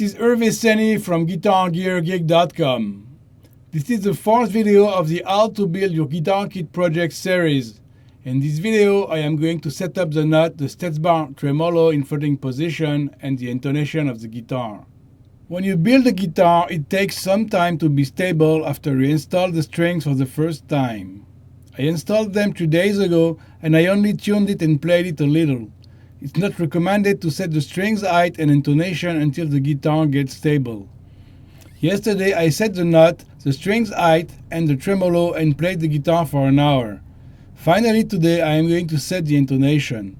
This is Hervé Seni from GuitarGearGig.com. This is the fourth video of the How to Build Your Guitar Kit Project series. In this video, I am going to set up the nut, the Stetsbar Tremolo in floating position, and the intonation of the guitar. When you build a guitar, it takes some time to be stable after you install the strings for the first time. I installed them 2 days ago and I only tuned it and played it a little. It's not recommended to set the strings height and intonation until the guitar gets stable. Yesterday I set the nut, the strings height and the tremolo and played the guitar for an hour. Finally today I am going to set the intonation.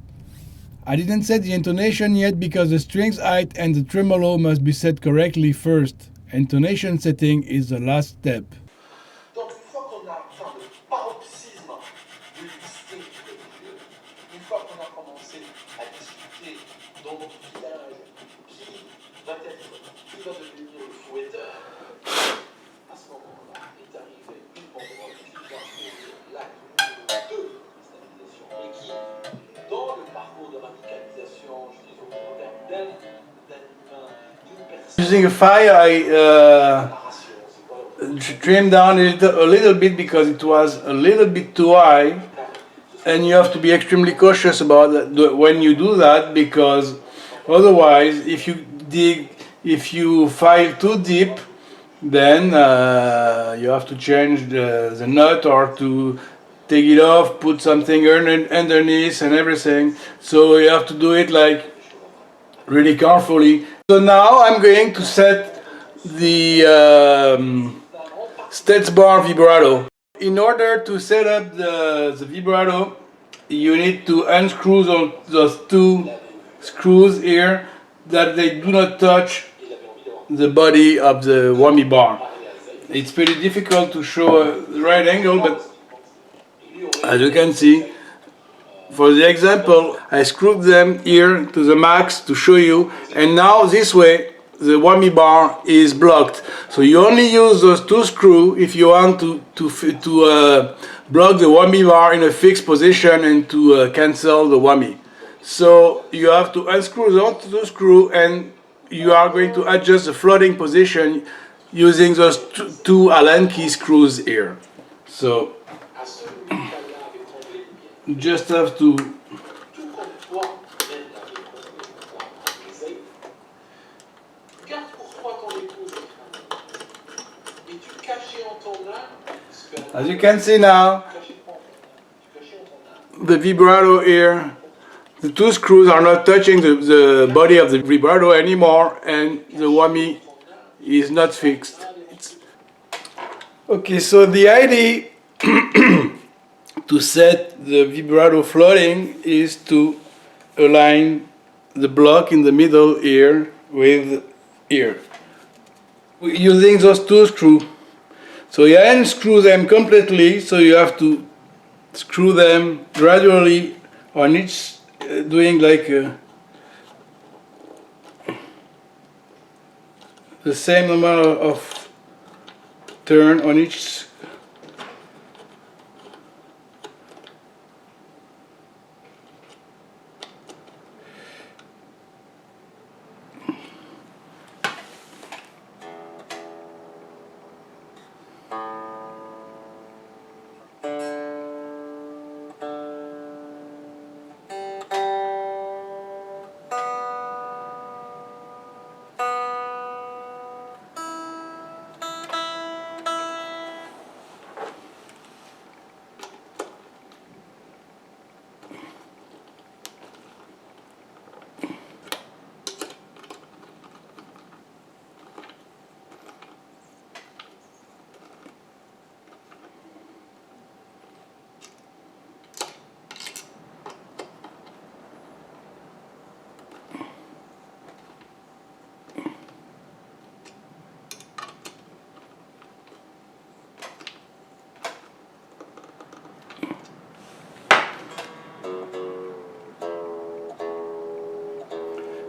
I didn't set the intonation yet because the strings height and the tremolo must be set correctly first. Intonation setting is the last step. Using a file, I trimmed down a little bit because it was a little bit too high, and you have to be extremely cautious about when you do that, because otherwise if you file too deep, then you have to change the nut or to take it off, put something underneath and everything. So you have to do it like really carefully. So now I'm going to set the Stetsbar vibrato. In order to set up the vibrato, you need to unscrew those two screws here that they do not touch the body of the whammy bar. It's pretty difficult to show the right angle, but as you can see, for the example, I screwed them here to the max to show you, and now this way the whammy bar is blocked. So you only use those two screws if you want to block the whammy bar in a fixed position and to cancel the whammy. So you have to unscrew those two screws, and you are going to adjust the floating position using those two Allen key screws here. So you just have to as you can see now, the vibrato here, the two screws are not touching the body of the vibrato anymore, and the whammy is not fixed. Okay, so the idea to set the vibrato floating is to align the block in the middle here with here, using those two screws. So you unscrew them completely, so you have to screw them gradually on each, doing like the same amount of turn on each.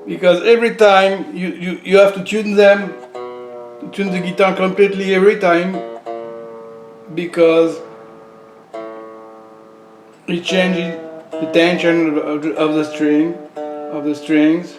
Because every time you have to tune them, tune the guitar completely every time, because it changes the tension of the strings.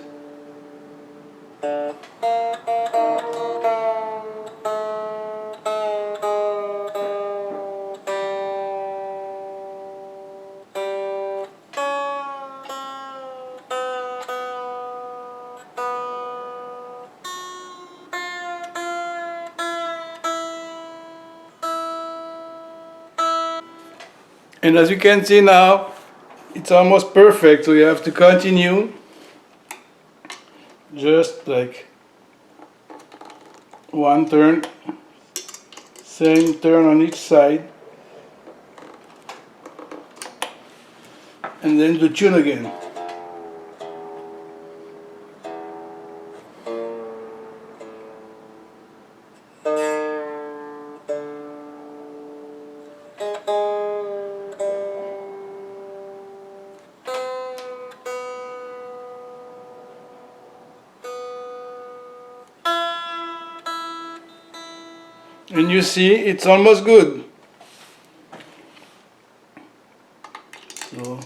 And as you can see now, it's almost perfect, so you have to continue just like one turn, same turn on each side, and then the tune again. And you see, it's almost good. So,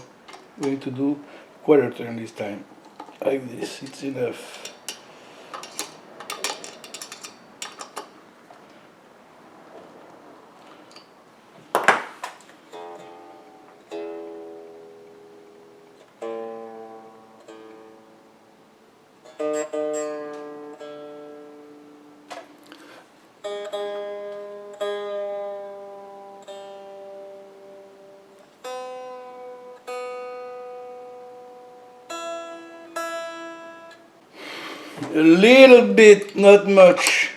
I'm going to do quarter turn this time. Like this, it's enough. A little bit, not much.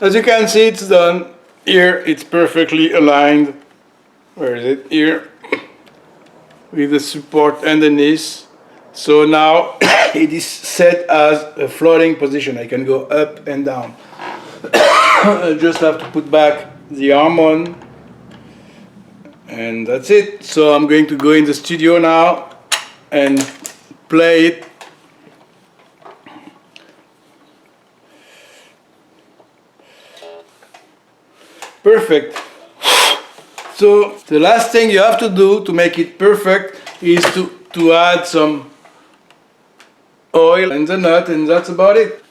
As you can see, it's done. Here, it's perfectly aligned. Where is it? Here, with the support underneath. So now it is set as a floating position. I can go up and down. I just have to put back the arm on, and that's it. So I'm going to go in the studio now and play it. Perfect. So the last thing you have to do to make it perfect is to add some oil in the nut, and that's about it.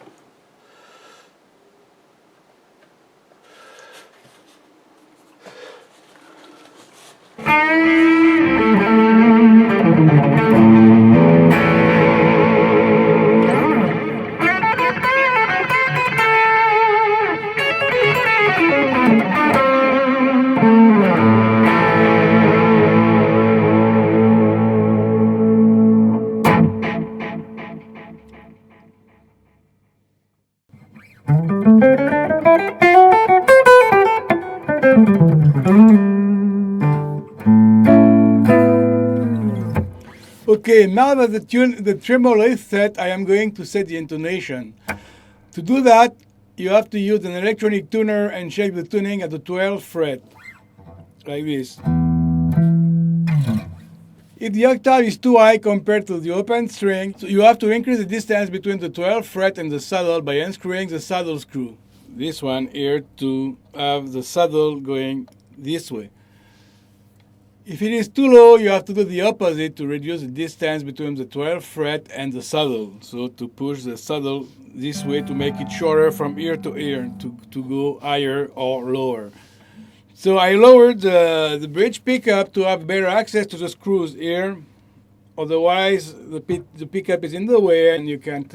Okay, now that the tremolo is set, I am going to set the intonation. To do that, you have to use an electronic tuner and check the tuning at the 12th fret, like this. If the octave is too high compared to the open string, so you have to increase the distance between the 12th fret and the saddle by unscrewing the saddle screw. This one here to have the saddle going this way. If it is too low, you have to do the opposite to reduce the distance between the 12th fret and the saddle. So to push the saddle this way to make it shorter from ear to ear, to go higher or lower. So I lowered the bridge pickup to have better access to the screws here. Otherwise, the pickup is in the way and you can't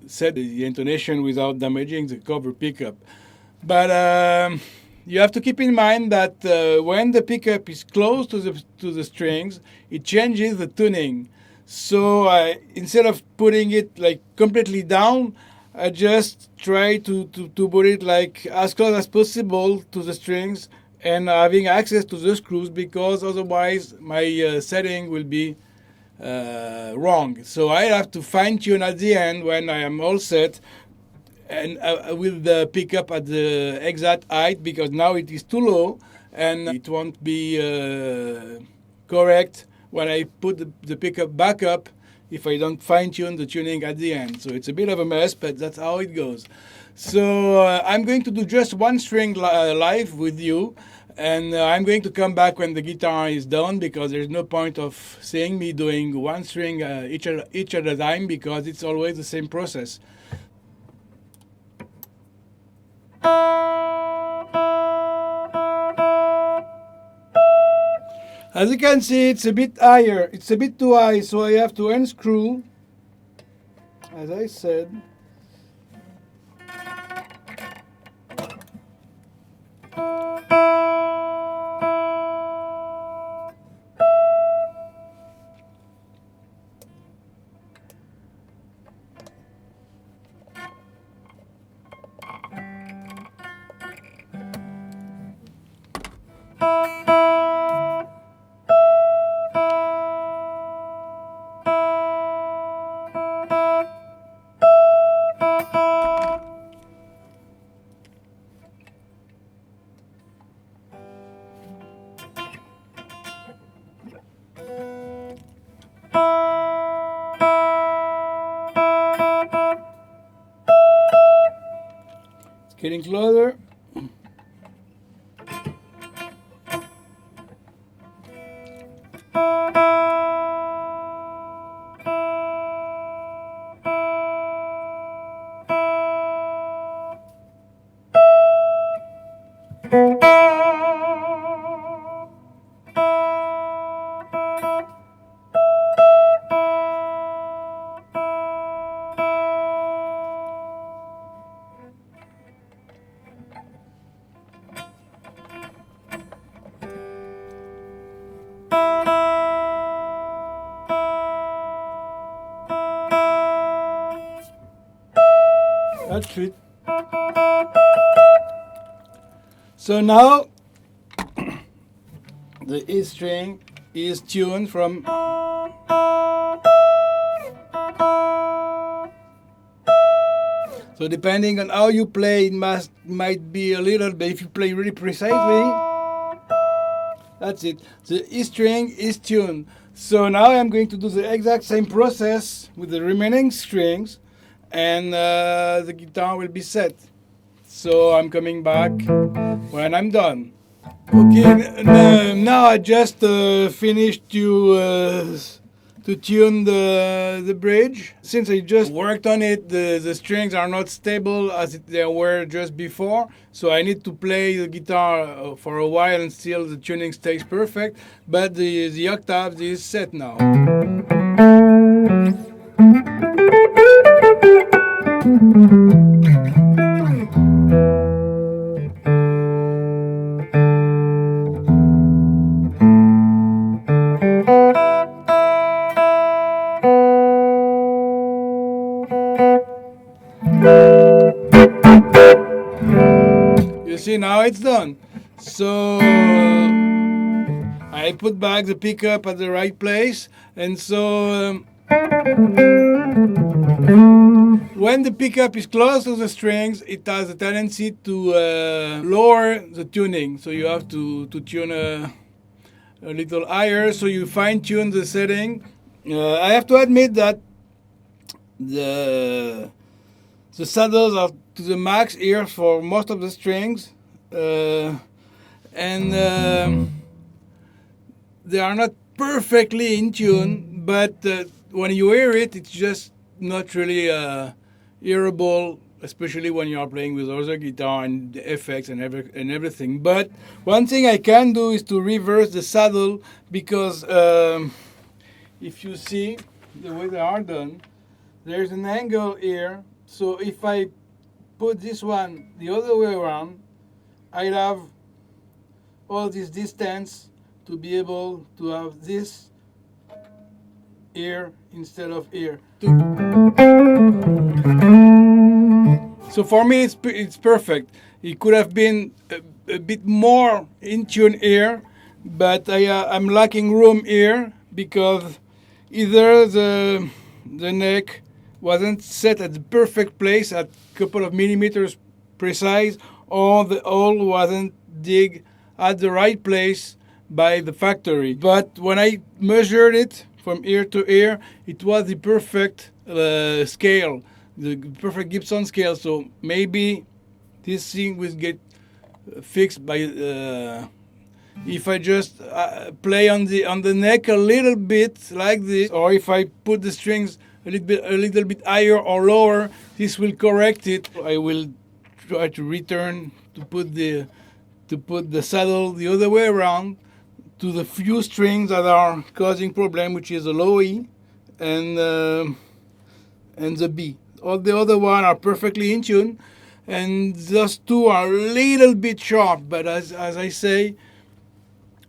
set the intonation without damaging the cover pickup. But you have to keep in mind that when the pickup is close to the strings, it changes the tuning. So instead of putting it like completely down, I just try to put it like as close as possible to the strings and having access to the screws, because otherwise my setting will be wrong. So I have to fine tune at the end when I am all set, and I will pick up at the exact height, because now it is too low and it won't be correct when I put the pickup back up if I don't fine tune the tuning at the end. So it's a bit of a mess, but that's how it goes. So I'm going to do just one string live with you, and I'm going to come back when the guitar is done, because there's no point of seeing me doing one string each at a time, because it's always the same process. As you can see, it's a bit higher. It's a bit too high, so I have to unscrew, as I said. Getting closer. That's it. So now the E string is tuned from so depending on how you play, it might be a little bit. If you play really precisely, that's it. The E string is tuned. So now I'm going to do the exact same process with the remaining strings, and the guitar will be set. So I'm coming back when I'm done. Okay, now I just finished to tune the bridge. Since I just worked on it, the strings are not stable as they were just before. So I need to play the guitar for a while and still the tuning stays perfect. But the octaves is set now. You see, now it's done. So I put back the pickup at the right place, and so when the pickup is close to the strings, it has a tendency to lower the tuning. So you have to tune a little higher, so you fine-tune the setting. I have to admit that the saddles are to the max here for most of the strings, and they are not perfectly in tune, but when you hear it, it's just not really hearable, especially when you are playing with other guitar and the effects and everything. But one thing I can do is to reverse the saddle, because if you see the way they are done, there's an angle here. So if I put this one the other way around, I'd have all this distance to be able to have this here instead of here. So for me, it's perfect. It could have been a bit more in tune here, but I'm lacking room here because either the neck wasn't set at the perfect place at a couple of millimeters precise, or the hole wasn't dig at the right place by the factory. But when I measured it from ear to ear, it was the perfect scale. the perfect Gibson scale. So maybe this thing will get fixed by if I just play on the neck a little bit like this, or if I put the strings a little bit higher or lower, this will correct it. I will try to return to put the saddle the other way around to the few strings that are causing problem, which is the low E and the B. All the other one are perfectly in tune, and those two are a little bit sharp. But as I say,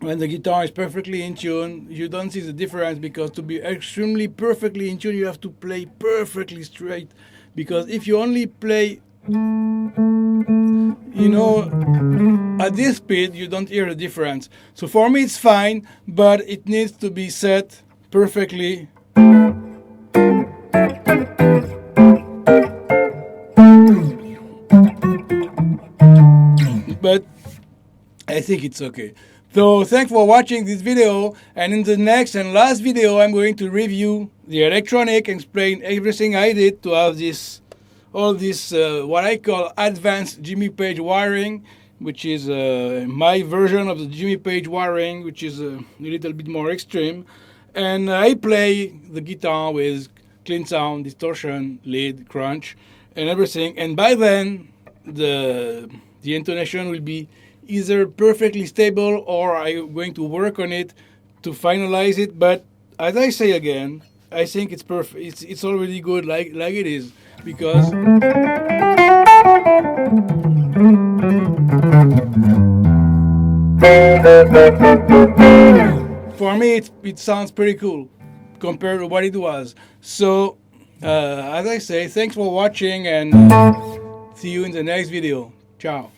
when the guitar is perfectly in tune, you don't see the difference, because to be extremely perfectly in tune, you have to play perfectly straight. Because if you only play, at this speed, you don't hear the difference. So for me, it's fine, but it needs to be set perfectly. But I think it's okay. So thanks for watching this video, and in the next and last video I'm going to review the electronic and explain everything I did to have all this what I call advanced Jimmy Page wiring, which is my version of the Jimmy Page wiring, which is a little bit more extreme. And I play the guitar with clean sound, distortion, lead, crunch, and everything. And by then the intonation will be either perfectly stable, or I'm going to work on it to finalize it. But as I say again, I think it's perfect. It's already good like it is, because for me it sounds pretty cool compared to what it was. So as I say, thanks for watching, and see you in the next video. Ciao.